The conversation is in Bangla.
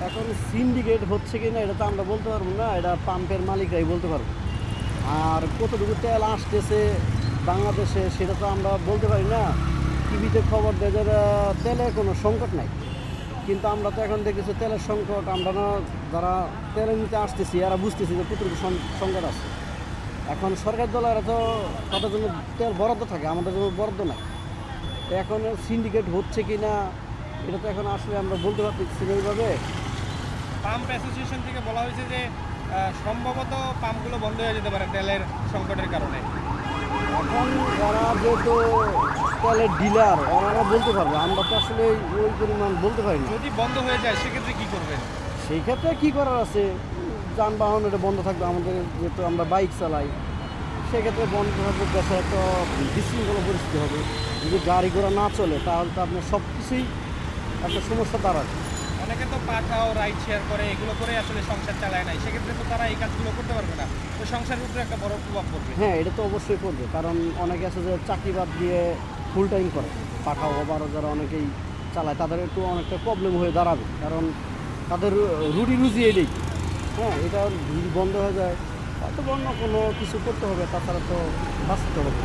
এখন সিন্ডিকেট হচ্ছে কি না এটা তো আমরা বলতে পারবো না, এটা পাম্পের মালিকরাই বলতে পারবো। আর কতটুকু তেল আসতেছে বাংলাদেশে সেটা তো আমরা বলতে পারি না। টিভিতে খবর দেয় যে তেলের কোনো সংকট নাই, কিন্তু আমরা তো এখন দেখতেছি তেলের সংকট। আমরা না যারা তেল নিতে আসতেছি এরা বুঝতেছি যে কতটুকু সংকট আছে। এখন সরকার দল এরা তো তাদের জন্য তেল বরাদ্দ থাকে, আমাদের জন্য বরাদ্দ নাই। তো এখন সিন্ডিকেট হচ্ছে কি না এটা তো এখন আসলে আমরা বলতে পারতেছি না ওইভাবে। পাম্প অ্যাসোসিয়েশন থেকে বলা হয়েছে যে সম্ভবত পাম্পগুলো বন্ধ হয়ে যেতে পারে তেলের সংকটের কারণে। এখন যারা যেহেতু তেলের ডিলার ওনারা বলতে পারবে, আমরা তো আসলে ওই পরিমাণ বলতে পারি না। যদি বন্ধ হয়ে যায় সেক্ষেত্রে কি করবেন? সেই ক্ষেত্রে কী করার আছে, যানবাহন এটা বন্ধ থাকবে। আমাদের যেহেতু আমরা বাইক চালাই সেক্ষেত্রে বন্ধ থাকবে, দেশে একটা বিশৃঙ্খলা পরিস্থিতি হবে। যদি গাড়ি ঘোড়া না চলে তাহলে তো আপনার সব কিছুই একটা সমস্যা দাঁড়াবে। অনেকে তো পাঠাও রাইড শেয়ার করে, এগুলো করে আসলে সংসার চালায় নাই, সেক্ষেত্রে তো তারা এই কাজগুলো করতে পারবে না, তো সংসারের উপরে একটা বড় প্রভাব পড়বে। হ্যাঁ, এটা তো অবশ্যই করবে, কারণ অনেকে আছে যে চাকরি বাদ দিয়ে ফুল টাইম করে, পাঠাও আবারও যারা অনেকেই চালায় তাদের একটু অনেকটা প্রবলেম হয়ে দাঁড়াবে, কারণ তাদের রুটি রুজি এলেই। হ্যাঁ, এটা যদি বন্ধ হয়ে যায় হয়তো অন্য কোনো কিছু করতে হবে, তাছাড়া তো বাঁচতে হবে।